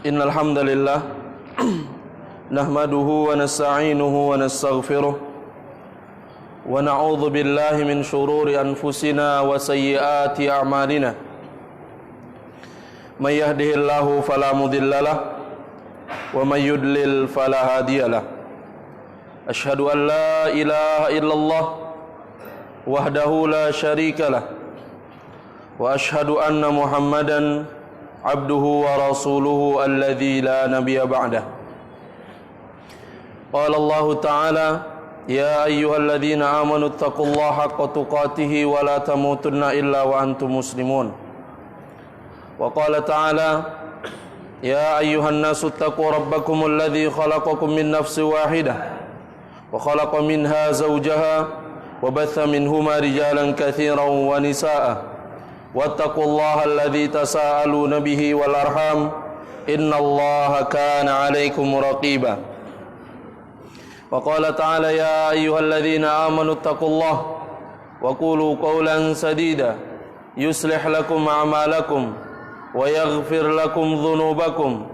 Innal hamdalillah nahmaduhu wa nasta'inuhu wa nastaghfiruh wa na'udzu billahi min shururi anfusina wa sayyiati a'malina. May yahdihillahu fala mudhillalah wa may yudlil fala hadiyalah. Ashhadu an la ilaha illallah wahdahu la syarikalah wa ashhadu anna Muhammadan abduhu wa rasuluhu alladzi la nabiyya ba'dah. Qala Allah Ta'ala ya ayyuhalladzina amanu taqullaha haqqa tuqatih wa la tamutunna illa wa antum muslimun. Wa qala ta'ala ya ayyuhan nasu taqu rabbakumul ladzi khalaqakum min nafsin wahidah wa khalaqa minha zawjaha wa batha minhuma rijalan katsiran wa nisaa'a wattaqullaha alladzi tasaaluna bihi wal arham innallaha kana 'alaikum raqiba. Wa qala ta'ala ya ayyuhalladzina amanu taqullaha wa qulu qawlan sadida yuslih lakum a'malakum wa yaghfir lakum dhunubakum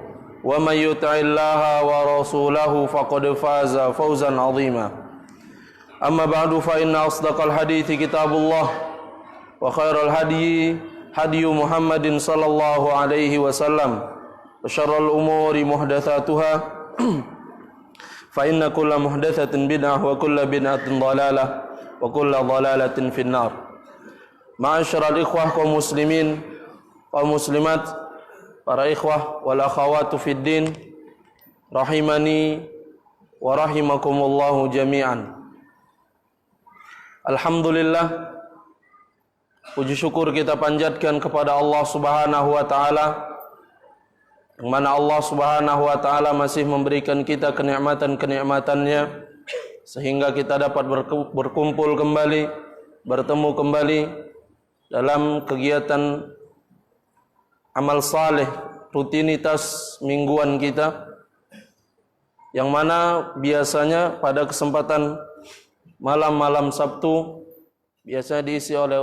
wa may yuti'illaha wa rasulahu faqad faza fawzan 'azima. Amma ba'du fa inna asdaqal hadithi kitabullah wa khairal hadyi hadyu Muhammadin sallallahu alaihi wasallam wa syarrul umuri muhdatsatuha fa inna kulla muhdatsatin bid'ah wa kulla bid'atin dhalalah wa kulla dhalalatin finnar. Ma'asyiral ikhwah kaum muslimin kaum muslimat, para ikhwah wal akhawatu fid din rahimani wa rahimakumullahu jami'an. Alhamdulillah, puji syukur kita panjatkan kepada Allah Subhanahu wa taala, yang mana Allah Subhanahu wa taala masih memberikan kita kenikmatan-kenikmatannya sehingga kita dapat berkumpul kembali, bertemu kembali dalam kegiatan amal saleh, rutinitas mingguan kita, yang mana biasanya pada kesempatan malam-malam Sabtu biasanya diisi oleh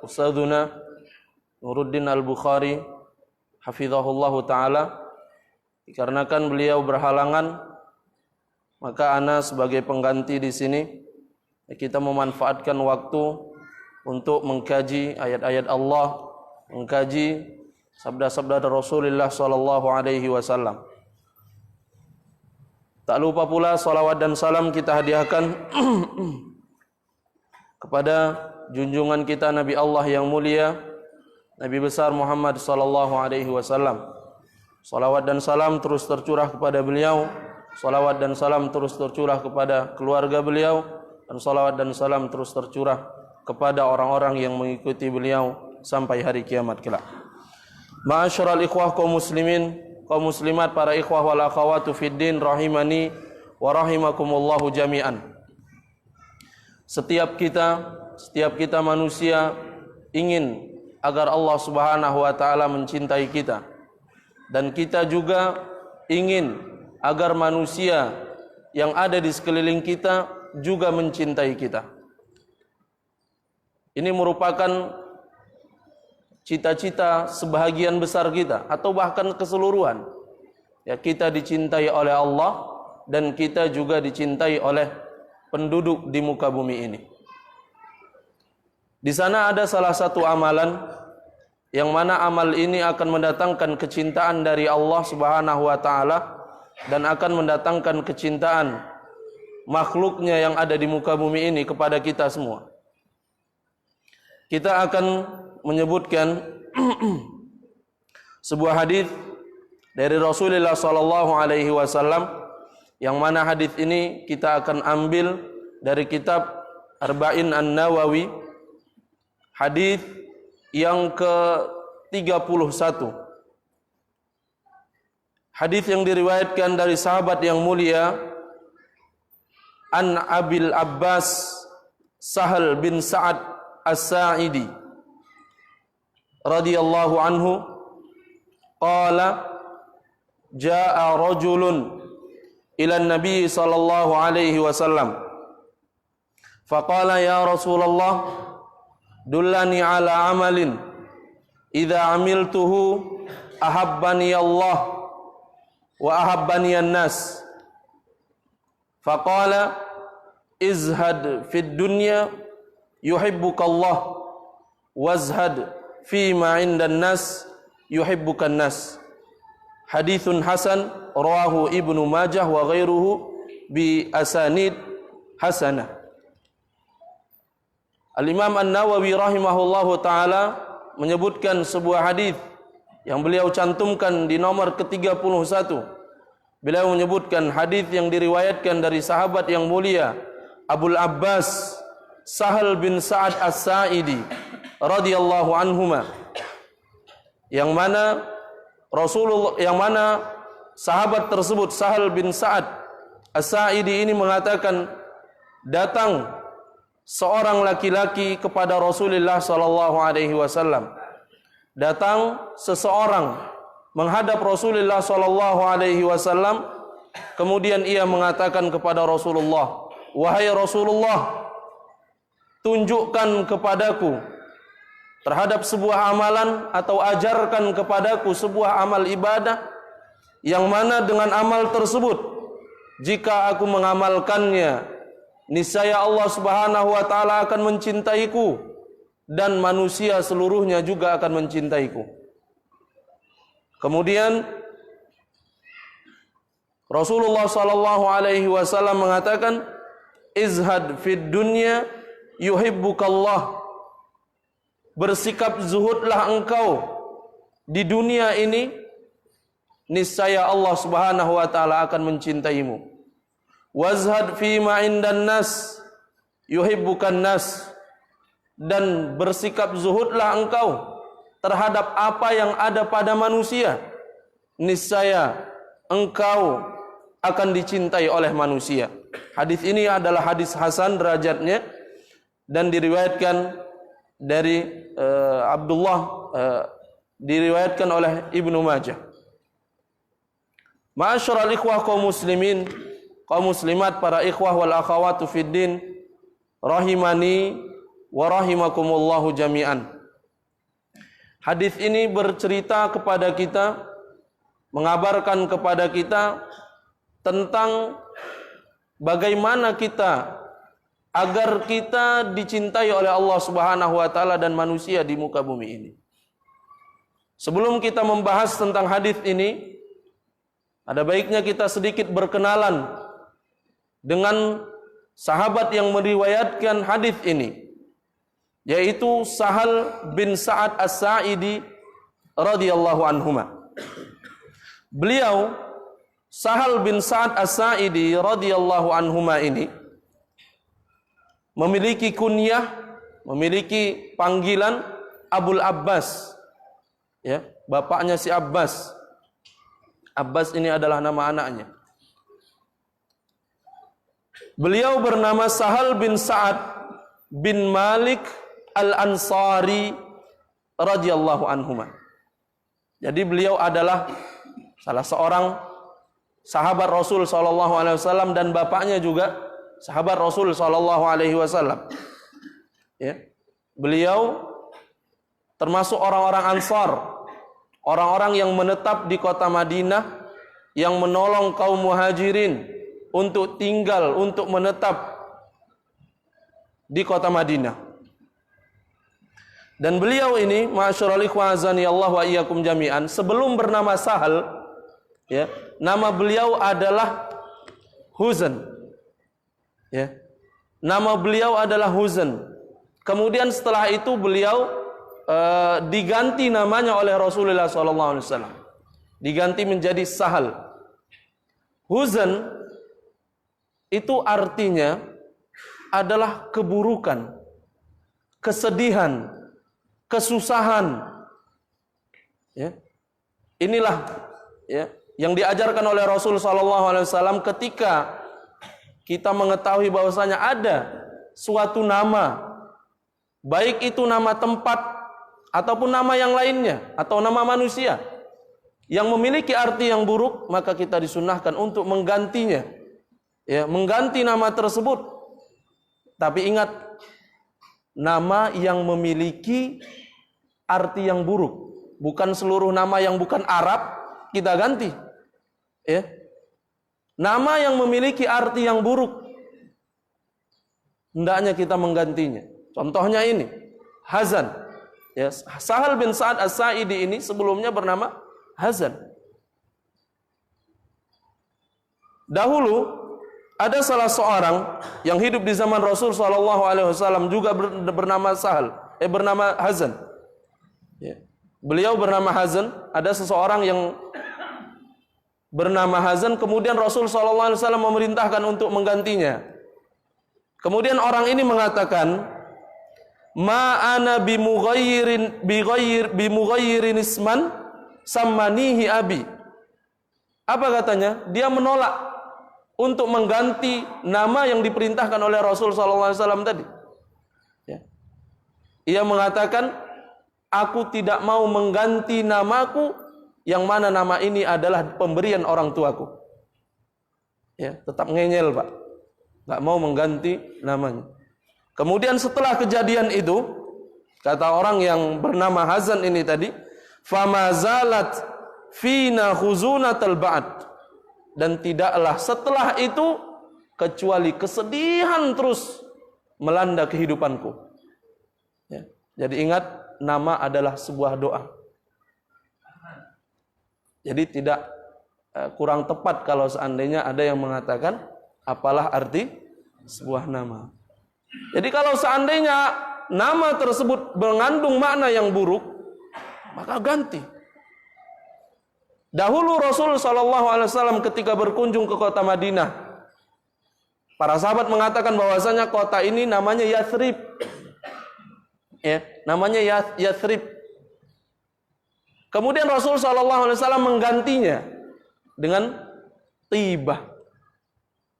Ustadzuna Nuruddin Al-Bukhari hafizahullahu ta'ala. Dikarenakan beliau berhalangan, maka ana sebagai pengganti di sini, kita memanfaatkan waktu untuk mengkaji ayat-ayat Allah, mengkaji sabda-sabda Rasulullah sallallahu alaihi wasallam. Tak lupa pula salawat dan salam kita hadiahkan kepada junjungan kita Nabi Allah yang mulia, Nabi besar Muhammad sallallahu alaihi wasallam. Salawat dan salam terus tercurah kepada beliau, salawat dan salam terus tercurah kepada keluarga beliau, dan salawat dan salam terus tercurah kepada orang-orang yang mengikuti beliau sampai hari kiamat kelak. Ma'asyiral ikhwah kaum muslimin, kaum muslimat, para ikhwah wal akhawatu fid din rahimani wa rahimakumullahu jami'an. Setiap kita manusia ingin agar Allah Subhanahu wa taala mencintai kita, dan kita juga ingin agar manusia yang ada di sekeliling kita juga mencintai kita. Ini merupakan cita-cita sebahagian besar kita, atau bahkan keseluruhan. Ya, kita dicintai oleh Allah dan kita juga dicintai oleh penduduk di muka bumi ini. Di sana ada salah satu amalan yang mana amal ini akan mendatangkan kecintaan dari Allah Subhanahu wa taala dan akan mendatangkan kecintaan makhluknya yang ada di muka bumi ini kepada kita semua. Kita akan menyebutkan sebuah hadis dari Rasulullah sallallahu alaihi wasallam, yang mana hadis ini kita akan ambil dari kitab Arba'in An-Nawawi, hadis yang ke-31. Hadis yang diriwayatkan dari sahabat yang mulia An Abil Abbas Sahal bin Sa'ad As-Sa'idi radhiyallahu anhu qala jaa rajulun ila an-nabi sallallahu alaihi wasallam faqala ya Rasulullah dullani ala amalin idza amiltuhu ahabbani Allah wa ahabbaniyan nas. Faqala izhad fid dunya yuhibbukallah wazhad fima 'indan nas yuhibbukan nas. Haditsun hasan rawahu Ibnu Majah wa ghairuhu bi asanid hasanah. Al-Imam An-Nawawi rahimahullahu taala menyebutkan sebuah hadis yang beliau cantumkan di nomor ke-31. Beliau menyebutkan hadis yang diriwayatkan dari sahabat yang mulia Abul Abbas Sahal bin Sa'ad As-Sa'idi radhiyallahu anhuma, yang mana sahabat tersebut Sahal bin Sa'ad As-Sa'idi ini mengatakan, datang seorang laki-laki kepada Rasulullah sallallahu alaihi wasallam. Datang seseorang menghadap Rasulullah sallallahu alaihi wasallam, kemudian ia mengatakan kepada Rasulullah, "Wahai Rasulullah, tunjukkan kepadaku terhadap sebuah amalan atau ajarkan kepadaku sebuah amal ibadah yang mana dengan amal tersebut jika aku mengamalkannya niscaya Allah Subhanahu wa taala akan mencintaiku dan manusia seluruhnya juga akan mencintaiku." Kemudian Rasulullah sallallahu alaihi wasallam mengatakan, "Izhad fid dunya yuhibbukallah." Bersikap zuhudlah engkau di dunia ini, niscaya Allah Subhanahu wa taala akan mencintaimu. Wazhad fima 'indan nas yuhibbukan nas. Dan bersikap zuhudlah engkau terhadap apa yang ada pada manusia, niscaya engkau akan dicintai oleh manusia. Hadis ini adalah hadis hasan derajatnya dan diriwayatkan dari Abdullah, diriwayatkan oleh Ibnu Majah. Ma'asyiral ikhwah kaum muslimin, kaum muslimat, para ikhwah wal akhawatu fid din, rahimani wa rahimakumullahu jami'an. Hadis ini bercerita kepada kita, mengabarkan kepada kita tentang bagaimana kita agar kita dicintai oleh Allah Subhanahu wa taala dan manusia di muka bumi ini. Sebelum kita membahas tentang hadis ini, ada baiknya kita sedikit berkenalan dengan sahabat yang meriwayatkan hadis ini, yaitu Sahal bin Sa'ad As-Sa'idi radhiyallahu anhuma. Beliau Sahal bin Sa'ad As-Sa'idi radhiyallahu anhuma ini memiliki kunyah, memiliki panggilan Abul Abbas, ya, bapaknya si Abbas. Abbas ini adalah nama anaknya. Beliau bernama Sahal bin Sa'ad bin Malik Al-Ansari radhiyallahu anhuma. Jadi beliau adalah salah seorang sahabat Rasul sallallahu alaihi wasallam dan bapaknya juga sahabat Rasul sallallahu alaihi wasallam. Ya. Beliau termasuk orang-orang Ansar, orang-orang yang menetap di kota Madinah, yang menolong kaum Muhajirin untuk tinggal, untuk menetap di kota Madinah. Dan beliau ini, ma'asyiral ikhwah azanillahu wa iyyakum jami'an, sebelum bernama Sahal, ya, nama beliau adalah Huzan. Ya. Nama beliau adalah Huzan. Kemudian setelah itu beliau diganti namanya oleh Rasulullah SAW. Diganti menjadi Sahal. Huzan itu artinya adalah keburukan, kesedihan, kesusahan. Ya. Inilah, ya, yang diajarkan oleh Rasul SAW ketika kita mengetahui bahwasanya ada suatu nama, baik itu nama tempat ataupun nama yang lainnya atau nama manusia yang memiliki arti yang buruk, maka kita disunahkan untuk menggantinya, ya, mengganti nama tersebut. Tapi ingat, nama yang memiliki arti yang buruk, bukan seluruh nama yang bukan Arab kita ganti. Ya. Nama yang memiliki arti yang buruk, hendaknya kita menggantinya. Contohnya ini, Hazan. Ya, Sahal bin Sa'ad As-Sa'idi ini sebelumnya bernama Hazan. Dahulu ada salah seorang yang hidup di zaman Rasul SAW juga bernama bernama Hazan. Ya. Beliau bernama Hazan. Ada seseorang yang bernama Hazan, kemudian Rasul SAW memerintahkan untuk menggantinya. Kemudian orang ini mengatakan, ma ana bimughayyirin isman sammanihi abi. Apa katanya? Dia menolak untuk mengganti nama yang diperintahkan oleh Rasul SAW tadi. Ya. Ia mengatakan, aku tidak mau mengganti namaku yang mana nama ini adalah pemberian orang tuaku. Ya, tetap ngeyel, Pak. Nggak mau mengganti namanya. Kemudian setelah kejadian itu, kata orang yang bernama Hazan ini tadi, famazalat fina khuzunatal ba'd. Dan tidaklah setelah itu kecuali kesedihan terus melanda kehidupanku. Ya. Jadi ingat, nama adalah sebuah doa. Jadi tidak kurang tepat kalau seandainya ada yang mengatakan apalah arti sebuah nama. Jadi kalau seandainya nama tersebut mengandung makna yang buruk, maka ganti. Dahulu Rasul SAW ketika berkunjung ke kota Madinah, para sahabat mengatakan bahwasanya kota ini namanya Yathrib. Ya, namanya Yathrib. Kemudian Rasul SAW menggantinya dengan Tibah.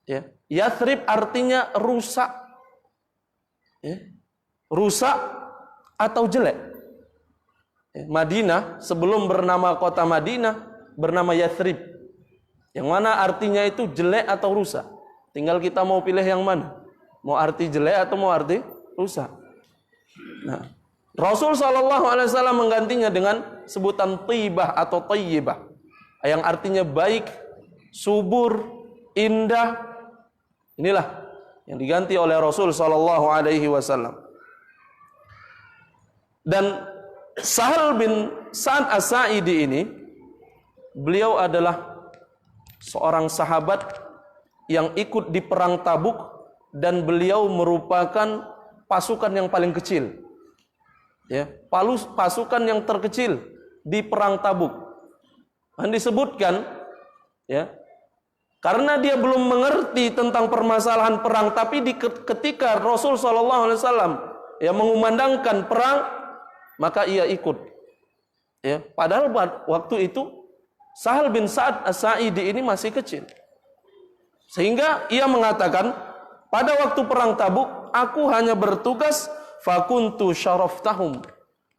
Ya. Yathrib artinya rusak. Ya. Rusak atau jelek. Ya. Madinah sebelum bernama kota Madinah bernama Yathrib. Yang mana artinya itu jelek atau rusak. Tinggal kita mau pilih yang mana. Mau arti jelek atau mau arti rusak. Nah, Rasul SAW menggantinya dengan sebutan Tibah atau Tayyibah, yang artinya baik, subur, indah. Inilah yang diganti oleh Rasul SAW. Dan Sahal bin Sa'ad As-Sa'idi ini, beliau adalah seorang sahabat yang ikut di perang Tabuk, dan beliau merupakan pasukan yang paling kecil. Ya, pasukan yang terkecil di perang Tabuk. Dan disebutkan, ya, karena dia belum mengerti tentang permasalahan perang, tapi ketika Rasul SAW ya mengumandangkan perang, maka ia ikut. Ya, padahal waktu itu Sahal bin Sa'ad As-Sa'idi ini masih kecil, sehingga ia mengatakan, pada waktu perang Tabuk aku hanya bertugas fakuntu syaraftahum.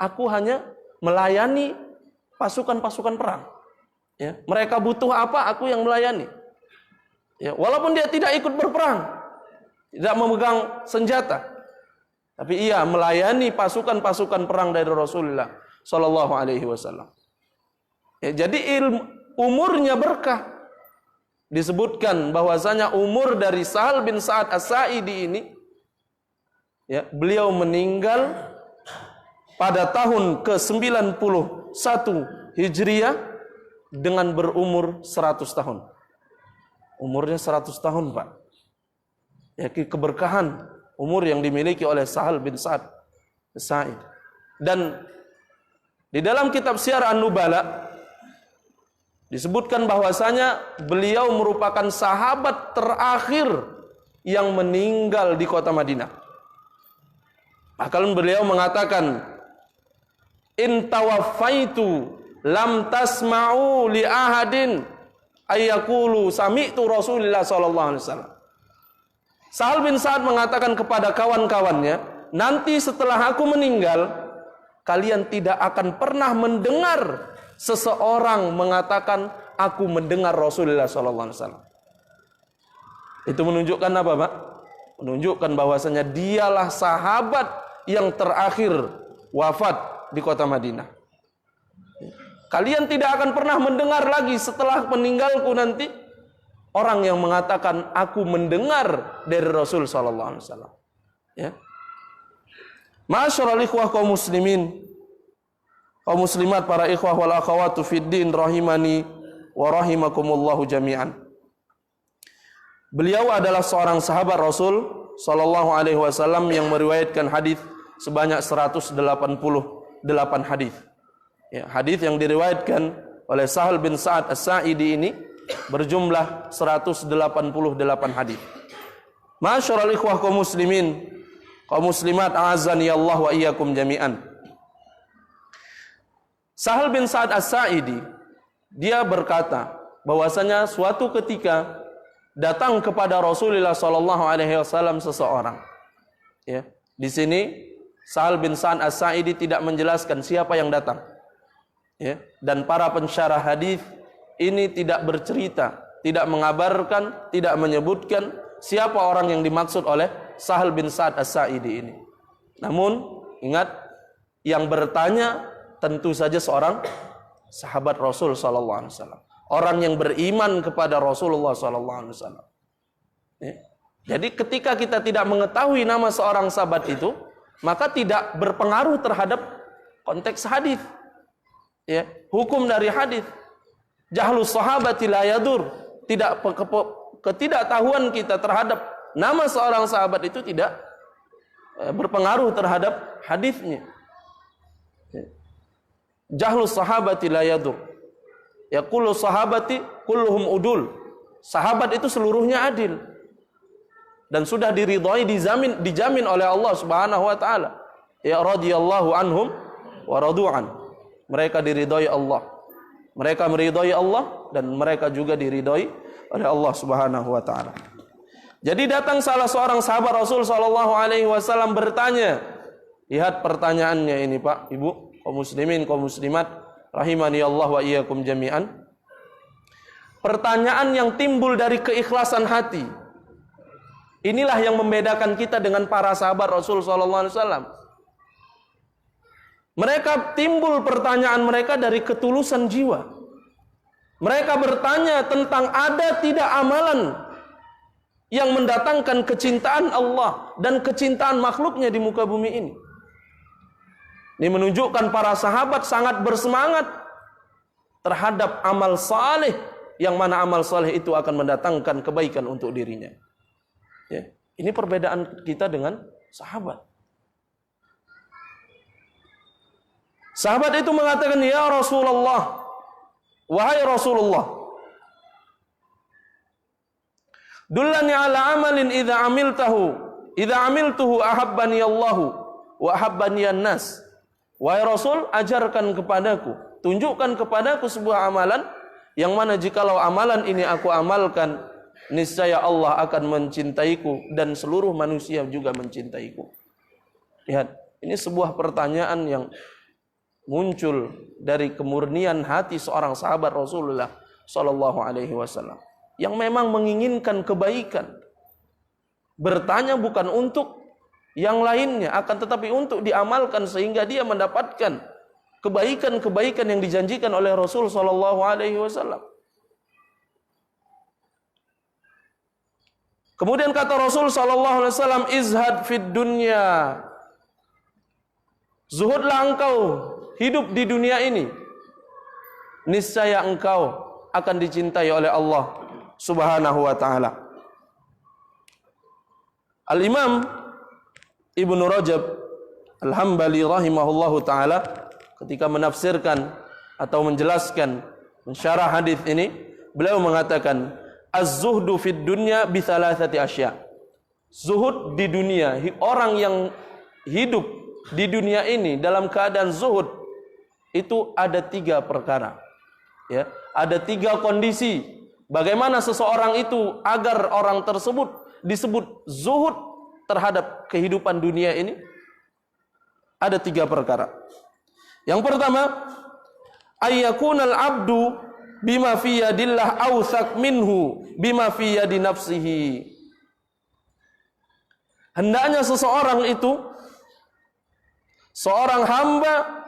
Aku hanya melayani pasukan-pasukan perang. Ya, mereka butuh apa, aku yang melayani. Ya, walaupun dia tidak ikut berperang, tidak memegang senjata, tapi ia melayani pasukan-pasukan perang dari Rasulullah Shallallahu Alaihi Wasallam. Ya, jadi umurnya berkah. Disebutkan bahwasanya umur dari Sahal bin Sa'ad As-Sa'idi ini, ya, beliau meninggal pada tahun ke-91 Hijriah dengan berumur 100 tahun. Umurnya 100 tahun, Pak. Ya, keberkahan umur yang dimiliki oleh Sahal bin Sa'ad As-Sa'id. Dan di dalam kitab Syiar An-Nubala disebutkan bahwasanya beliau merupakan sahabat terakhir yang meninggal di kota Madinah. Bahkan beliau mengatakan, in tawaffaitu lam tasma'u li ahadin ayyaqulu sami'tu Rasulullah sallallahu alaihi wasallam. Sahal bin Sa'ad mengatakan kepada kawan-kawannya, nanti setelah aku meninggal, kalian tidak akan pernah mendengar seseorang mengatakan aku mendengar Rasulullah sallallahu alaihi wasallam. Itu menunjukkan apa, Pak? Menunjukkan bahwasanya dialah sahabat yang terakhir wafat di kota Madinah. Kalian tidak akan pernah mendengar lagi setelah meninggalku nanti orang yang mengatakan aku mendengar dari Rasul sallallahu alaihi wasallam. Ya. Ma'asyiral ikhwah kaum muslimin, kaum muslimat, para ikhwah wal akhawatu fid din rahimani wa rahimakumullahu jami'an. Beliau adalah seorang sahabat Rasul sallallahu alaihi wasallam yang meriwayatkan hadis sebanyak 188 hadis. Ya, hadis yang diriwayatkan oleh Sahal bin Sa'ad As-Sa'idi ini berjumlah 188 hadis. Ma'asyiral ikhwah kaum muslimin, kaum muslimat, a'azzani Allah wa iyyakum jami'an. Sahal bin Sa'ad As-Sa'idi dia berkata bahwasanya suatu ketika datang kepada Rasulullah sallallahu alaihi wasallam seseorang. Ya, di sini Sahal bin Sa'ad As-Sa'idi tidak menjelaskan siapa yang datang. Ya, dan para pensyarah hadis ini tidak bercerita, tidak mengabarkan, tidak menyebutkan siapa orang yang dimaksud oleh Sahal bin Sa'ad As-Sa'idi ini. Namun ingat, yang bertanya tentu saja seorang sahabat Rasul sallallahu alaihi wasallam, orang yang beriman kepada Rasulullah sallallahu alaihi wasallam. Ya. Jadi ketika kita tidak mengetahui nama seorang sahabat itu, maka tidak berpengaruh terhadap konteks hadis. Ya, hukum dari hadis. Jahlus sahabati la yadur. Ketidaktahuan kita terhadap nama seorang sahabat itu tidak berpengaruh terhadap hadisnya. Ya. Jahlus sahabati la yadur. Ya, kullu sahabati kulluhum udul. Sahabat itu seluruhnya adil. Dan sudah diridhai, dijamin oleh Allah Subhanahu wa taala. Ya, radhiyallahu anhum wa radu'an. Mereka diridhai Allah. Mereka meridhai Allah dan mereka juga diridhai oleh Allah Subhanahu wa taala. Jadi datang salah seorang sahabat Rasul sallallahu alaihi wasallam bertanya. Lihat pertanyaannya ini, Pak, Ibu, kaum muslimin, kaum muslimat, rahimani Allah wa iyyakum jami'an. Pertanyaan yang timbul dari keikhlasan hati. Inilah yang membedakan kita dengan para sahabat Rasul sallallahu alaihi wasallam. Mereka timbul pertanyaan mereka dari ketulusan jiwa. Mereka bertanya tentang ada tidak amalan yang mendatangkan kecintaan Allah dan kecintaan makhluknya di muka bumi ini. Ini menunjukkan para sahabat sangat bersemangat terhadap amal saleh, yang mana amal saleh itu akan mendatangkan kebaikan untuk dirinya. Ya, ini perbedaan kita dengan sahabat. Sahabat itu mengatakan, ya Rasulullah, wahai Rasulullah, dullani ala amalin idza amiltuhu ahabbani Allahu wa ahabbani an-nas. Wahai Rasul, ajarkan kepadaku, tunjukkan kepadaku sebuah amalan yang mana jikalau amalan ini aku amalkan, niscaya Allah akan mencintaiku dan seluruh manusia juga mencintaiku. Lihat, ini sebuah pertanyaan yang muncul dari kemurnian hati seorang sahabat Rasulullah sallallahu alaihi wasallam yang memang menginginkan kebaikan. Bertanya bukan untuk yang lainnya, akan tetapi untuk diamalkan sehingga dia mendapatkan kebaikan-kebaikan yang dijanjikan oleh Rasul sallallahu alaihi wasallam. Kemudian kata Rasul sallallahu alaihi wasallam, izhad fid dunya. Zuhudlah engkau hidup di dunia ini, niscaya engkau akan dicintai oleh Allah Subhanahu wa taala. Al-Imam Ibnu Rajab Al-Hambali rahimahullahu taala ketika menafsirkan atau menjelaskan, mensyarah hadis ini, beliau mengatakan az-zuhdu fid dunya bi thalathati asya. Zuhud di dunia, orang yang hidup di dunia ini dalam keadaan zuhud itu ada 3 perkara. Ya, ada 3 kondisi bagaimana seseorang itu agar orang tersebut disebut zuhud terhadap kehidupan dunia ini. Ada 3 perkara. Yang pertama, ayyakunal abdu bima fi yadillah awthaq minhu bima fi yadi nafsihi. Hendaknya seseorang itu, seorang hamba,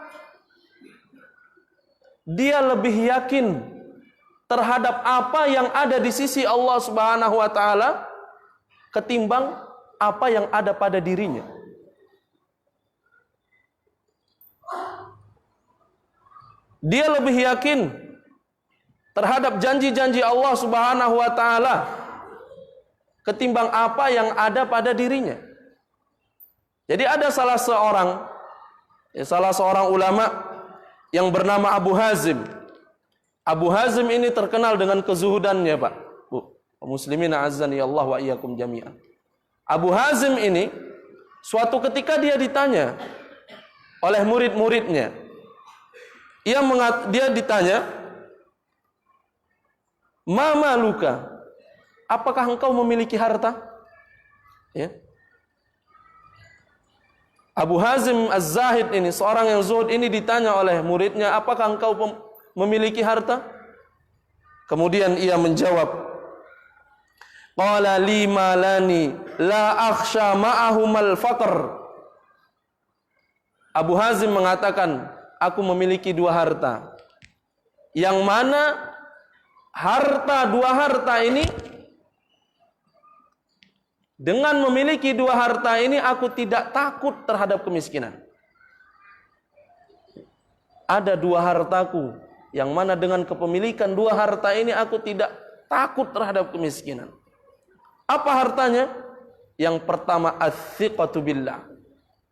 dia lebih yakin terhadap apa yang ada di sisi Allah Subhanahu wa taala ketimbang apa yang ada pada dirinya. Dia lebih yakin terhadap janji-janji Allah Subhanahu wa taala ketimbang apa yang ada pada dirinya. Jadi ada salah seorang ulama yang bernama Abu Hazim. Abu Hazim ini terkenal dengan kezuhudannya, Pak. Bu, muslimin azzani Allah wa iyyakum jami'an. Abu Hazim ini suatu ketika dia ditanya oleh murid-muridnya. Dia ditanya, "Ma maluka?" Apakah engkau memiliki harta? Ya. Abu Hazim Az-Zahid ini, seorang yang zuhud ini ditanya oleh muridnya, apakah engkau memiliki harta? Kemudian ia menjawab, qala li malani la akhsha ma'ahumal faqr. Abu Hazim mengatakan, aku memiliki 2 harta. Yang mana dua harta ini, dengan memiliki 2 harta ini aku tidak takut terhadap kemiskinan. Ada 2 hartaku, yang mana dengan kepemilikan 2 harta ini aku tidak takut terhadap kemiskinan. Apa hartanya? Yang pertama, ats-tsiqatu billah.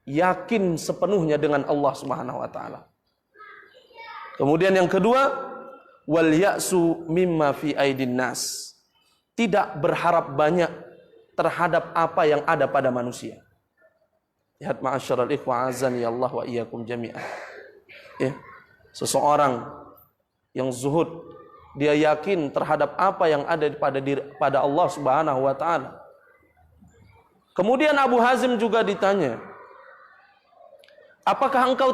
Yakin sepenuhnya dengan Allah Subhanahu wa taala. Kemudian yang kedua, wal ya'su mimma fi aidin nas. Tidak berharap banyak terhadap apa yang ada pada manusia. Lihat ma'asyiral ikhwa azani Allah wa iyyakum jami'an. Ya. Seseorang yang zuhud, dia yakin terhadap apa yang ada pada Allah Subhanahu wa taala. Kemudian Abu Hazim juga ditanya, apakah engkau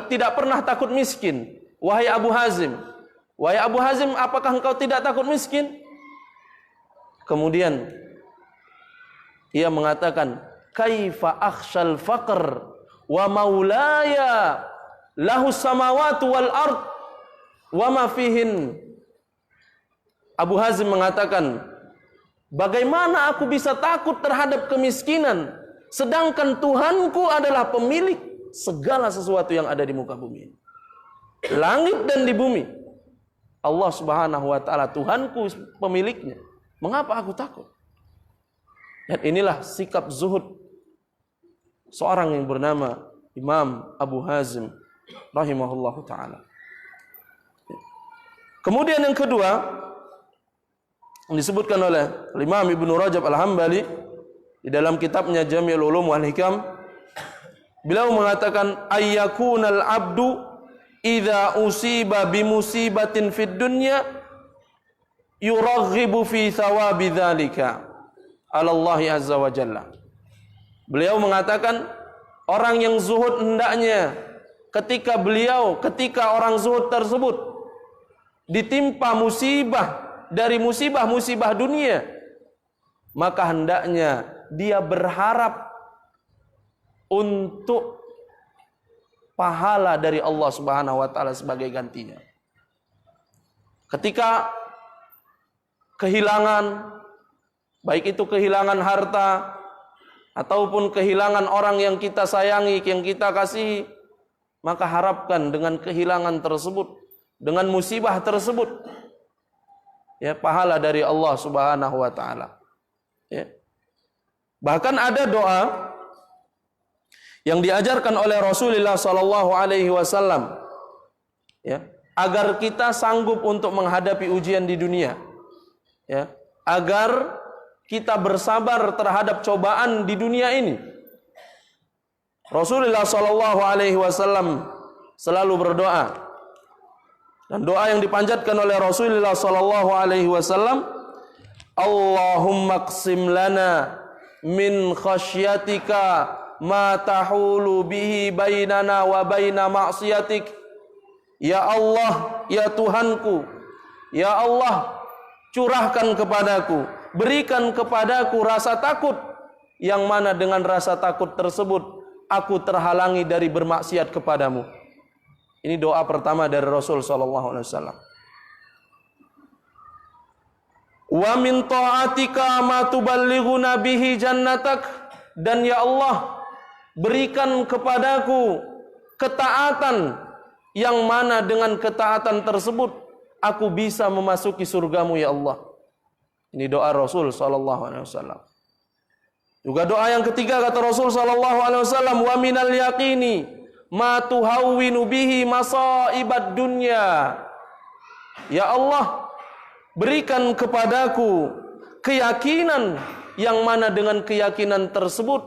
tidak pernah takut miskin? Wahai Abu Hazim, apakah engkau tidak takut miskin? Kemudian ia mengatakan, kaifa akhshal faqr wa maulaya lahu samawati wal ard wa ma fihin. Abu Hazim mengatakan, bagaimana aku bisa takut terhadap kemiskinan sedangkan Tuhanku adalah pemilik segala sesuatu yang ada di muka bumi, langit dan di bumi. Allah Subhanahu wa taala Tuhanku pemiliknya. Mengapa aku takut? Dan inilah sikap zuhud seorang yang bernama Imam Abu Hazim rahimahullahu taala. Kemudian yang kedua yang disebutkan oleh Imam Ibnu Rajab Al-Hambali di dalam kitabnya Jami'ul Ulum wal Hikam, beliau mengatakan, ayyakunal abdu idza usiba bimusibatin fid dunya yuraghibu fi thawabi dzalika ala Allah azza wa jalla. Beliau mengatakan, orang yang zuhud hendaknya ketika orang zuhud tersebut ditimpa musibah dari musibah-musibah dunia, maka hendaknya dia berharap untuk pahala dari Allah Subhanahu wa taala sebagai gantinya. Ketika kehilangan, baik itu kehilangan harta ataupun kehilangan orang yang kita sayangi, yang kita kasihi, maka harapkan dengan kehilangan tersebut, dengan musibah tersebut, ya, pahala dari Allah Subhanahu wa taala. Ya. Bahkan ada doa yang diajarkan oleh Rasulullah sallallahu alaihi wasallam, ya, agar kita sanggup untuk menghadapi ujian di dunia, ya, agar kita bersabar terhadap cobaan di dunia ini. Rasulullah sallallahu alaihi wasallam selalu berdoa, dan doa yang dipanjatkan oleh Rasulullah sallallahu alaihi wasallam, Allahumma qsim lana min khasyatika ma tahulu bihi bainana wa baina ma'siyatik. Ya Allah, ya Tuhanku, ya Allah, curahkan kepadaku, berikan kepadaku rasa takut, yang mana dengan rasa takut tersebut aku terhalangi dari bermaksiat kepadamu. Ini doa pertama dari Rasul sallallahu alaihi wasallam. Wa min ta'atika ma tuballighuna bihi jannatak, dan ya Allah, berikan kepadaku ketaatan yang mana dengan ketaatan tersebut aku bisa memasuki surgamu ya Allah. Ini doa Rasul sallallahu alaihi wasallam. Juga doa yang ketiga kata Rasul sallallahu alaihi wasallam, wa minal yaqini ma tuhawwinu bihi masaibad dunya. Ya Allah, berikan kepadaku keyakinan yang mana dengan keyakinan tersebut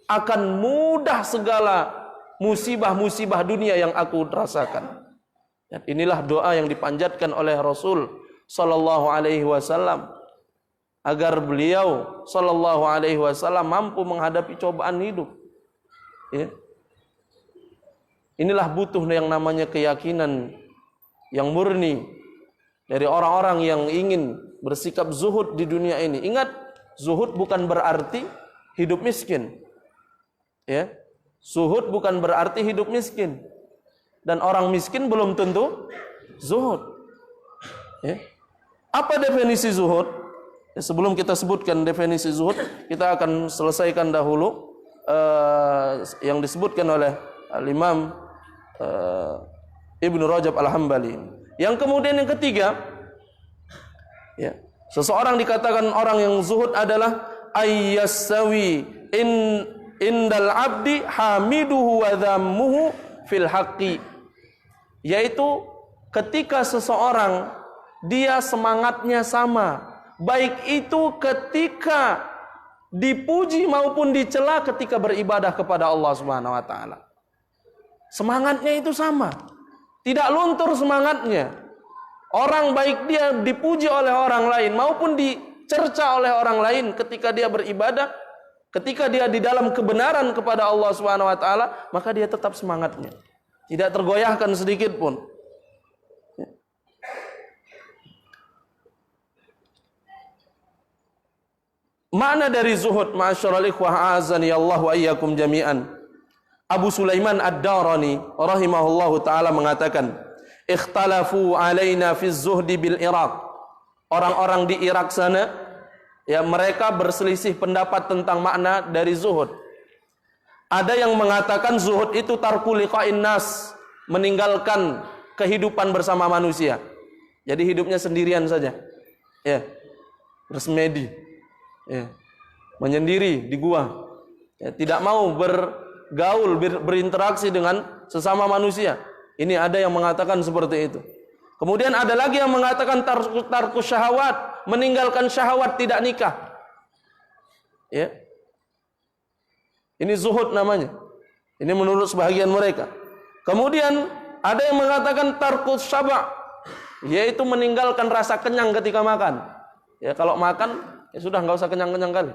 akan mudah segala musibah-musibah dunia yang aku rasakan. Dan inilah doa yang dipanjatkan oleh Rasul sallallahu alaihi wasallam agar beliau sallallahu alaihi wasallam mampu menghadapi cobaan hidup. Ya. Inilah butuh yang namanya keyakinan yang murni dari orang-orang yang ingin bersikap zuhud di dunia ini. Ingat, zuhud bukan berarti hidup miskin. Ya. Zuhud bukan berarti hidup miskin. Dan orang miskin belum tentu zuhud. Ya. Apa definisi zuhud? Sebelum kita sebutkan definisi zuhud, kita akan selesaikan dahulu yang disebutkan oleh Imam Ibnu Rajab Al-Hambali. Yang kemudian yang ketiga, ya, seseorang dikatakan orang yang zuhud adalah ayyasawi indal abdi hamiduhu wa dhammuhu fil haqqi, yaitu ketika seseorang dia semangatnya sama, baik itu ketika dipuji maupun dicela ketika beribadah kepada Allah Subhanahu wa taala. Semangatnya itu sama. Tidak luntur semangatnya. Orang baik dia dipuji oleh orang lain maupun dicerca oleh orang lain ketika dia beribadah, ketika dia di dalam kebenaran kepada Allah Subhanahu wa taala, maka dia tetap semangatnya. Tidak tergoyahkan sedikit pun. Makna dari zuhud, ma'asyiral ikhwah azani Allah wa iyyakum jami'an. Abu Sulaiman Ad-Darani rahimahullahu taala mengatakan, ikhtalafu alaina fi zuhdi bil Iraq. Orang-orang di Irak sana, ya, mereka berselisih pendapat tentang makna dari zuhud. Ada yang mengatakan zuhud itu tarku liqa'in nas, meninggalkan kehidupan bersama manusia. Jadi hidupnya sendirian saja. Ya. Bersemedi. Ya, menyendiri di gua, ya, tidak mau bergaul, berinteraksi dengan sesama manusia. Ini ada yang mengatakan seperti itu. Kemudian ada lagi yang mengatakan tarku syahwat, meninggalkan syahwat, tidak nikah. Ya, ini zuhud namanya. Ini menurut sebahagian mereka. Kemudian ada yang mengatakan tarku syaba', yaitu meninggalkan rasa kenyang ketika makan. Ya, kalau makan ya sudah, nggak usah kenyang-kenyang kali.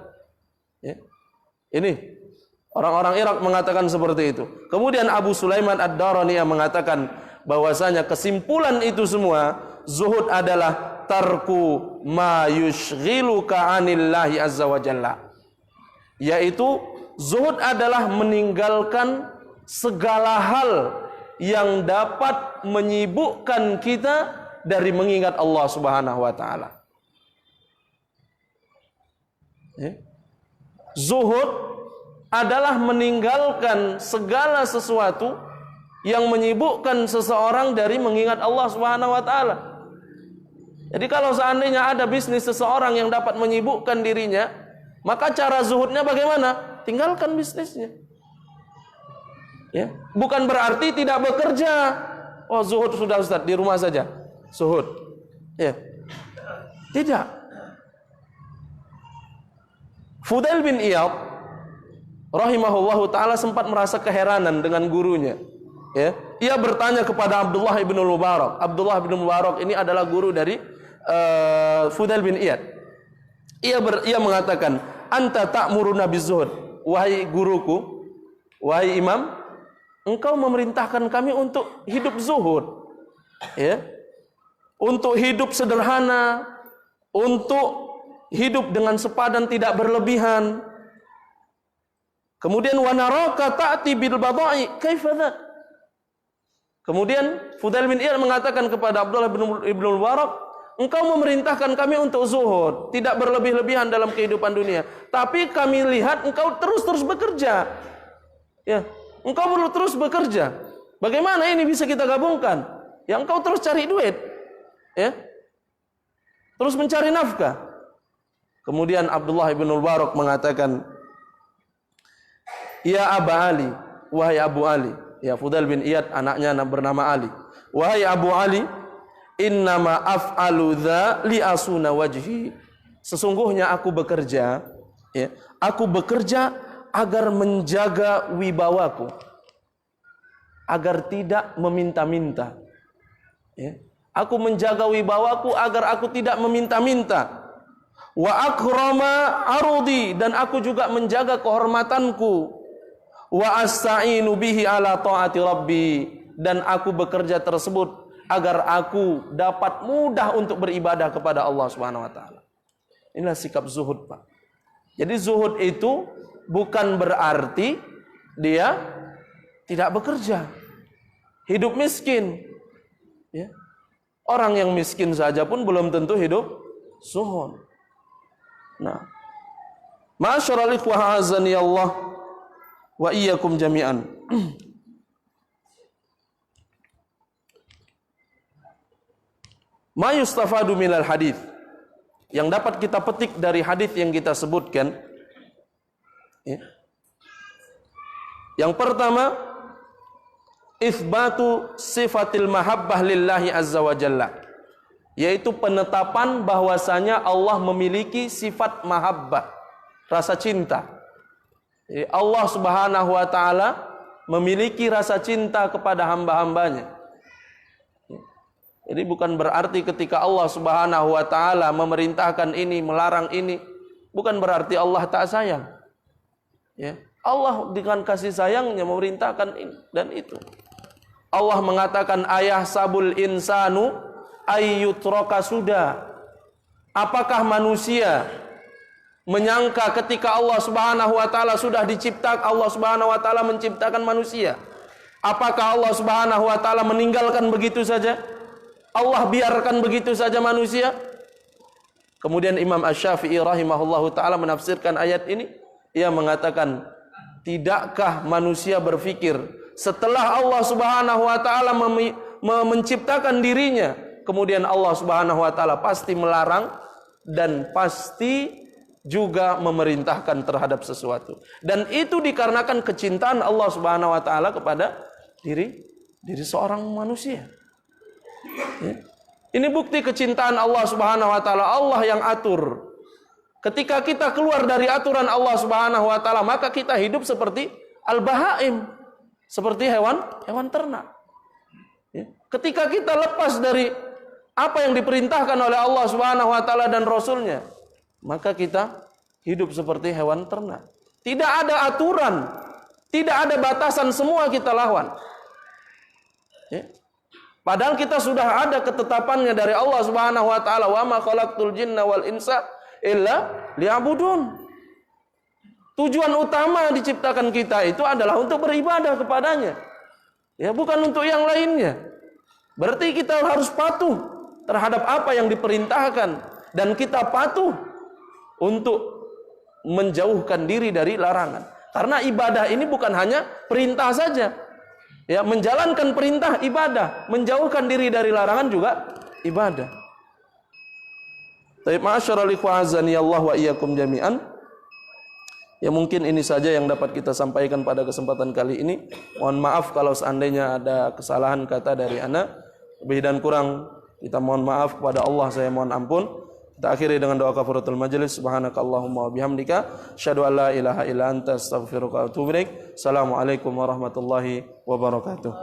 Ya. Ini orang-orang Irak mengatakan seperti itu. Kemudian Abu Sulaiman Ad-Darani yang mengatakan bahwasanya kesimpulan itu semua, zuhud adalah tarku ma yushghiluka 'anillahi azza wa jalla. Yaitu zuhud adalah meninggalkan segala hal yang dapat menyibukkan kita dari mengingat Allah Subhanahu wa taala. Zuhud adalah meninggalkan segala sesuatu yang menyibukkan seseorang dari mengingat Allah Subhanahu wa taala. Jadi kalau seandainya ada bisnis seseorang yang dapat menyibukkan dirinya, maka cara zuhudnya bagaimana? Tinggalkan bisnisnya. Ya, bukan berarti tidak bekerja. Oh, zuhud sudah Ustaz, di rumah saja. Zuhud. Ya. Tidak. Fudail bin Iyad rahimahullahu taala sempat merasa keheranan dengan gurunya. Ya, ia bertanya kepada Abdullah bin Mubarak. Abdullah bin Mubarak ini adalah guru dari Fudail bin Iyad. Ia mengatakan, "Anta ta'muruna bizuhud." Wahai guruku, wahai imam, engkau memerintahkan kami untuk hidup zuhud. Ya. Untuk hidup sederhana, untuk hidup dengan sepadan, tidak berlebihan. Kemudian wa naraka ta'ti bil bada'i, kaifa dzak? Kemudian Fudail bin Iyad mengatakan kepada Abdullah bin Mubarak, engkau memerintahkan kami untuk zuhud, tidak berlebih-lebihan dalam kehidupan dunia. Tapi kami lihat engkau terus bekerja. Ya, engkau perlu terus bekerja. Bagaimana ini bisa kita gabungkan? Ya, engkau terus cari duit. Ya. Terus mencari nafkah. Kemudian Abdullah bin Mubarak mengatakan, "Ya Aba Ali, wahai Abu Ali." Ya, Fudail bin Iyad anaknya bernama Ali. "Wahai Abu Ali, innama af'alu dza li asuna wajhi." Sesungguhnya aku bekerja, ya, aku bekerja agar menjaga wibawaku, agar tidak meminta-minta. Ya. Aku menjaga wibawaku agar aku tidak meminta-minta. Wa akrama arudi, dan aku juga menjaga kehormatanku. Wa asta'inu bihi ala ta'ati rabbi, dan aku bekerja tersebut agar aku dapat mudah untuk beribadah kepada Allah Subhanahu wa taala. Inilah sikap zuhud, Pak. Jadi zuhud itu bukan berarti dia tidak bekerja, hidup miskin. Ya. Orang yang miskin saja pun belum tentu hidup zuhud. Nah, ma'asyiral ikhwah azani Allah wa iyyakum jami'an. Ma yustafadu minal hadis, yang dapat kita petik dari hadis yang kita sebutkan, ya. Yang pertama, itsbatu sifatil mahabbah lillahi azza wa jalla, yaitu penetapan bahwasanya Allah memiliki sifat mahabbah, rasa cinta. Jadi Allah Subhanahu wa taala memiliki rasa cinta kepada hamba-hambanya. Jadi bukan berarti ketika Allah Subhanahu wa taala memerintahkan ini, melarang ini, bukan berarti Allah tak sayang. Ya. Allah dengan kasih sayangnya memerintahkan ini dan itu. Allah mengatakan, ayah sabul insanu ayyutraka suda. Apakah manusia menyangka ketika Allah Subhanahu wa taala sudah diciptakan, Allah Subhanahu wa taala menciptakan manusia, apakah Allah Subhanahu wa taala meninggalkan begitu saja? Allah biarkan begitu saja manusia? Kemudian Imam Asy-Syafi'i rahimahullahu taala menafsirkan ayat ini, ia mengatakan, tidakkah manusia berpikir setelah Allah Subhanahu wa taala menciptakan dirinya, kemudian Allah Subhanahu wa taala pasti melarang dan pasti juga memerintahkan terhadap sesuatu. Dan itu dikarenakan kecintaan Allah Subhanahu wa taala kepada diri seorang manusia. Ya. Ini bukti kecintaan Allah Subhanahu wa taala. Allah yang atur. Ketika kita keluar dari aturan Allah Subhanahu wa taala, maka kita hidup seperti al-bahaim, seperti hewan ternak. Ya. Ketika kita lepas dari apa yang diperintahkan oleh Allah Subhanahu wa taala dan Rasulnya, maka kita hidup seperti hewan ternak. Tidak ada aturan, tidak ada batasan, semua kita lawan. Ya. Padahal kita sudah ada ketetapannya dari Allah Subhanahu wa taala, wa ma khalaqtul jinna wal insa illa liya'budun. Tujuan utama diciptakan kita itu adalah untuk beribadah kepadanya. Ya, bukan untuk yang lainnya. Berarti kita harus patuh terhadap apa yang diperintahkan dan kita patuh untuk menjauhkan diri dari larangan. Karena ibadah ini bukan hanya perintah saja. Ya, menjalankan perintah ibadah, menjauhkan diri dari larangan juga ibadah. Baik, ma'asyiral ikhwah azani Allah wa iyyakum jami'an. Ya, mungkin ini saja yang dapat kita sampaikan pada kesempatan kali ini. Mohon maaf kalau seandainya ada kesalahan kata dari ana. Lebih dan kurang kita mohon maaf kepada Allah, saya mohon ampun. Kita akhiri dengan doa kafaratul majelis. Subhanakallahumma wa bihamdika asyhadu an la ilaha illa anta astaghfiruka wa atubu ilaik. Assalamualaikum warahmatullahi wabarakatuh.